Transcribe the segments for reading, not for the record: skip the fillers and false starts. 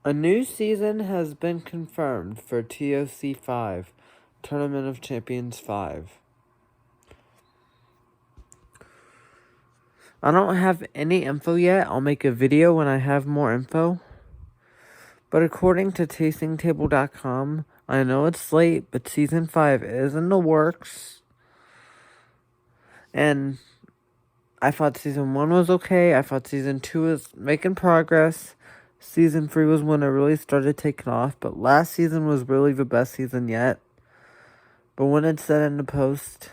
A new season has been confirmed for TOC 5, Tournament of Champions 5. I don't have any info yet. I'll make a video when I have more info. But according to tastingtable.com, I know it's late, but Season 5 is in the works. And I thought Season 1 was okay. I thought Season 2 was making progress. Season 3 was when it really started taking off. But last season was really the best season yet. But when it's said in the post,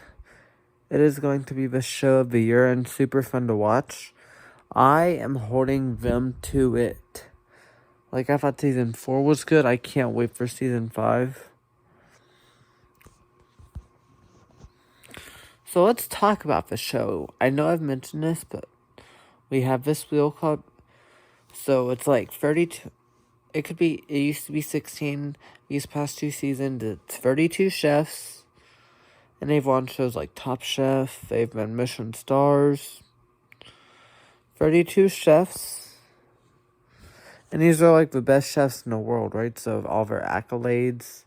it is going to be the show of the year and super fun to watch. I am holding them to it. Like, I thought Season 4 was good. I can't wait for Season 5. So let's talk about the show. I know I've mentioned this, but we have this wheel called... So it's like 32... It used to be 16. These past 2 seasons, it's 32 chefs. And they've won shows like Top Chef. They've been Michelin stars. 32 chefs. And these are like the best chefs in the world, right? So all their accolades.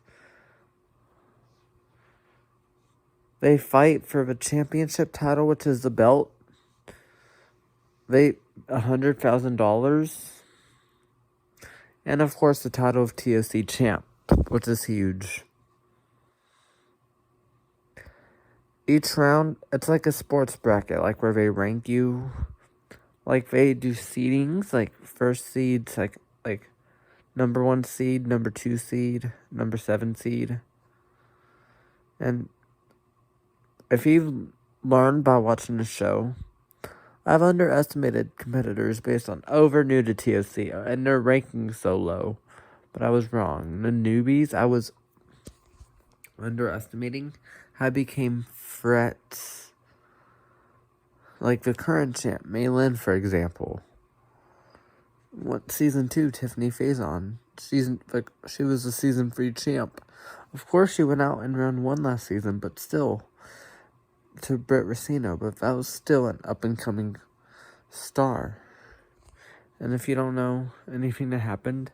They fight for the championship title, which is the belt. $100,000. And of course the title of TOC champ, which is huge. Each round, it's like a sports bracket, like where they rank you. Like they do seedings, like first seeds, like number 1 seed, number 2 seed, number 7 seed. And if you've learned by watching the show, I've underestimated competitors based on new to TOC and their rankings so low. But I was wrong. The newbies, I was underestimating. I became threats. Like the current champ, Mei Lin, for example. Season 2, Tiffany Faison. She was the Season 3 champ. Of course, she went out in round 1 last season, but still, to Britt Racino. But that was still an up-and-coming star. And if you don't know anything that happened,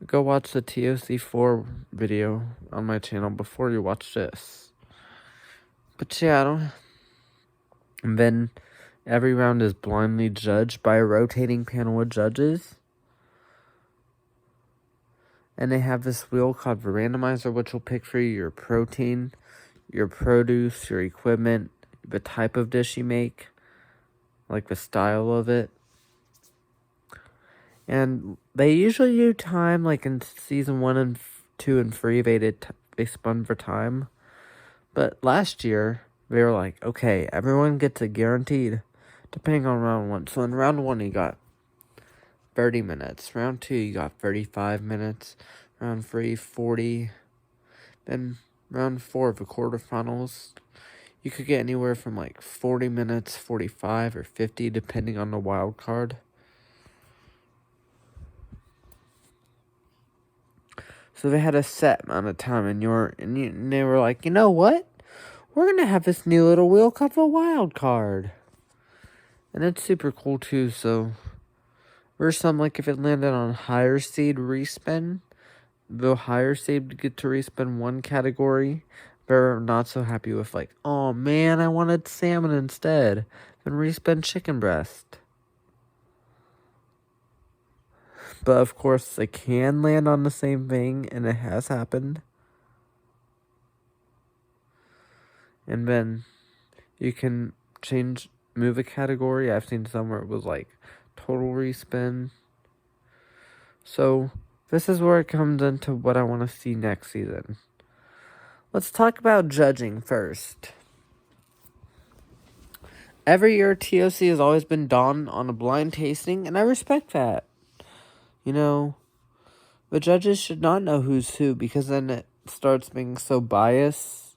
go watch the TOC 4 video on my channel before you watch this. But yeah, And then every round is blindly judged by a rotating panel of judges. And they have this wheel called the randomizer, which will pick for you your protein, your produce, your equipment, the type of dish you make, like the style of it. And they usually do time, like in Season 1 and 2 and 3, they spun for time. But last year, they were like, okay, everyone gets a guaranteed, depending on round 1. So in round 1, you got 30 minutes. Round 2, you got 35 minutes. Round 3, 40. Then round 4 of the quarterfinals, you could get anywhere from like 40 minutes, 45, or 50, depending on the wild card. So they had a set amount of time, and they were like, you know what? We're gonna have this new little wheel called the wild card. And it's super cool too, so there's some, like, if it landed on higher seed respin, the higher seed get to respin one category. They're not so happy with, like, oh man, I wanted salmon instead. Then respin chicken breast. But of course, they can land on the same thing, and it has happened. And then you can move a category. I've seen some where it was like total respin. So this is where it comes into what I want to see next season. Let's talk about judging first. Every year, TOC has always been done on a blind tasting, and I respect that. You know, the judges should not know who's who, because then it starts being so biased,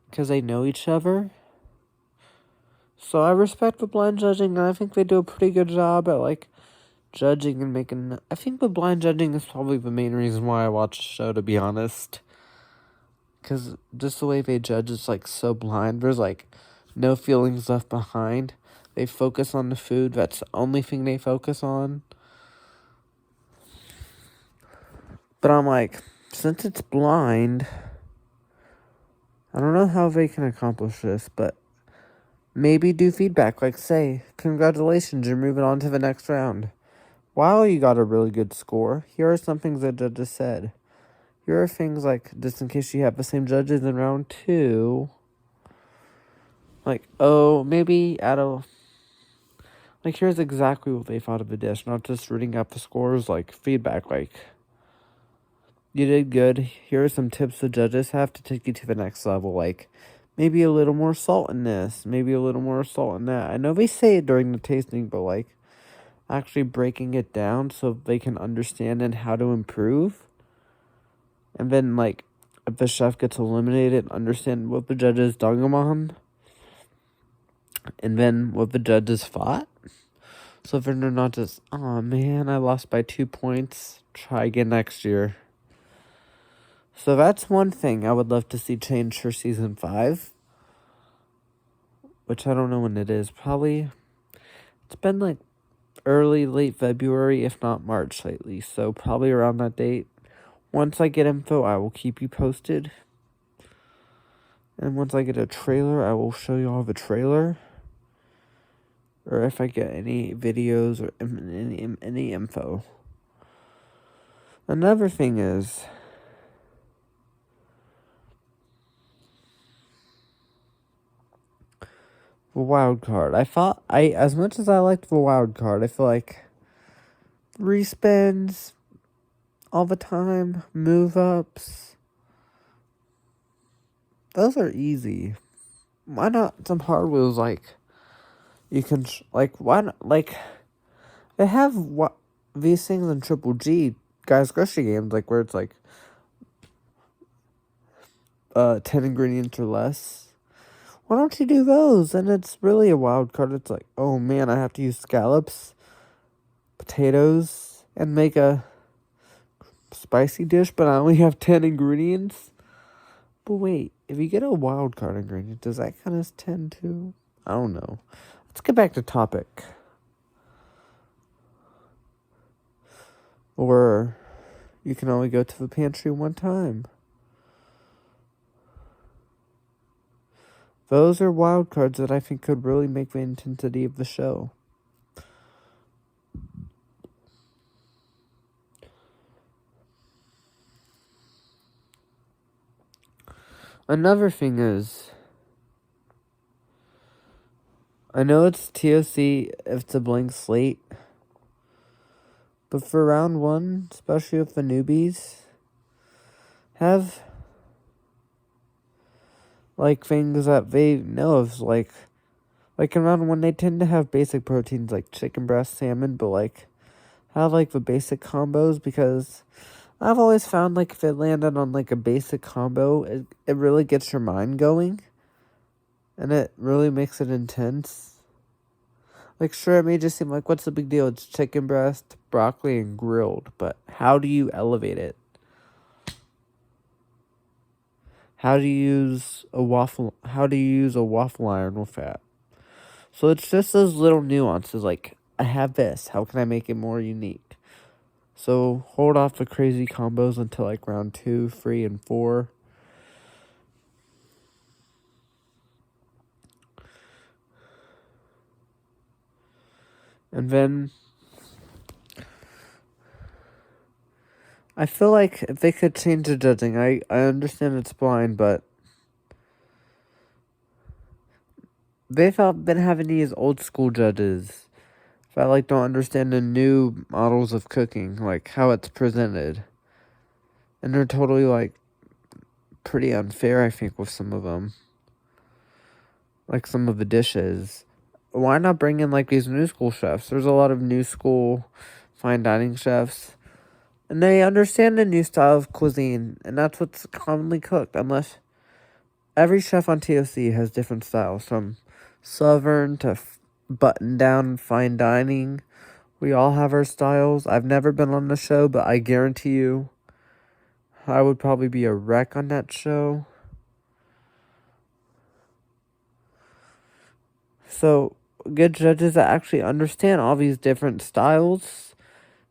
because they know each other. So I respect the blind judging, and I think they do a pretty good job at, like, judging and making... I think the blind judging is probably the main reason why I watch the show, to be honest. Because just the way they judge is, like, so blind. There's, like, no feelings left behind. They focus on the food. That's the only thing they focus on. But I'm like, since it's blind, I don't know how they can accomplish this, but maybe do feedback, like say, congratulations, you're moving on to the next round. Wow, you got a really good score. Here are some things the judges said. Here are things like, just in case you have the same judges in round 2, like, oh, maybe out of, like, here's exactly what they thought of the dish, not just reading out the scores, like, feedback, like, you did good. Here are some tips the judges have to take you to the next level, like, maybe a little more salt in this, maybe a little more salt in that. I know they say it during the tasting, but, like, actually breaking it down so they can understand and how to improve. And then, like, if the chef gets eliminated, understand what the judges dug him on. And then what the judges fought. So if they're not just, oh man, I lost by 2 points, try again next year. So that's one thing I would love to see change for season 5. Which I don't know when it is. Probably, it's been like late February, if not March lately. So probably around that date. Once I get info, I will keep you posted. And once I get a trailer, I will show you all the trailer. Or if I get any videos or any info. Another thing is, the wild card. As much as I liked the wild card, I feel like respins all the time, move ups, those are easy. Why not some hard wheels, like, you can, like, why not, like, they have these things in Triple G, Guys Grocery Games, like, where it's, like, 10 ingredients or less. Why don't you do those? And it's really a wild card. It's like, oh man, I have to use scallops, potatoes, and make a spicy dish, but I only have 10 ingredients. But wait, if you get a wild card ingredient, does that count as 10 too? I don't know. Let's get back to topic. Or you can only go to the pantry one time. Those are wild cards that I think could really make the intensity of the show. Another thing is, I know it's TOC if it's a blank slate, but for round 1, especially with the newbies, have, like, things that they know of, like in round 1, they tend to have basic proteins like chicken breast, salmon, but, like, have, like, the basic combos, because I've always found, like, if it landed on, like, a basic combo, it really gets your mind going, and it really makes it intense. Like, sure, it may just seem like, what's the big deal? It's chicken breast, broccoli, and grilled, but how do you elevate it? How do you use a waffle iron with that? So it's just those little nuances, like, I have this, how can I make it more unique? So hold off the crazy combos until, like, round 2, 3, and 4. And then I feel like if they could change the judging, I understand it's blind, but they've been having these old school judges that, like, don't understand the new models of cooking, like how it's presented. And they're totally, like, pretty unfair, I think, with some of them. Like, some of the dishes. Why not bring in, like, these new school chefs? There's a lot of new school fine dining chefs. And they understand the new style of cuisine. And that's what's commonly cooked. Unless every chef on TOC has different styles. From Southern to button down fine dining. We all have our styles. I've never been on the show, but I guarantee you I would probably be a wreck on that show. So, good judges that actually understand all these different styles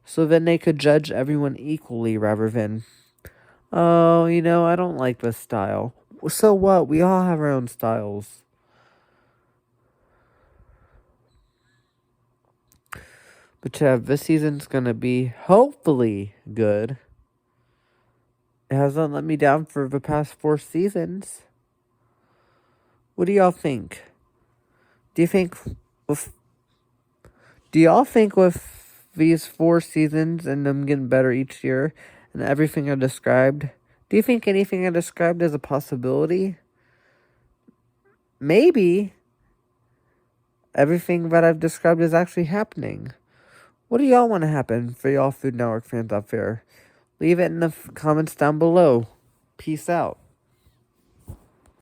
So then they could judge everyone equally rather than, oh, I don't like this style. So what? We all have our own styles. But yeah, this season's gonna be hopefully good. It hasn't let me down for the past 4 seasons. What do y'all think? Do you think with Do y'all think with these 4 seasons and them getting better each year and everything I described, do you think anything I described is a possibility? Maybe everything that I've described is actually happening. What do y'all want to happen for y'all Food Network fans out there? Leave it in the comments down below. Peace out.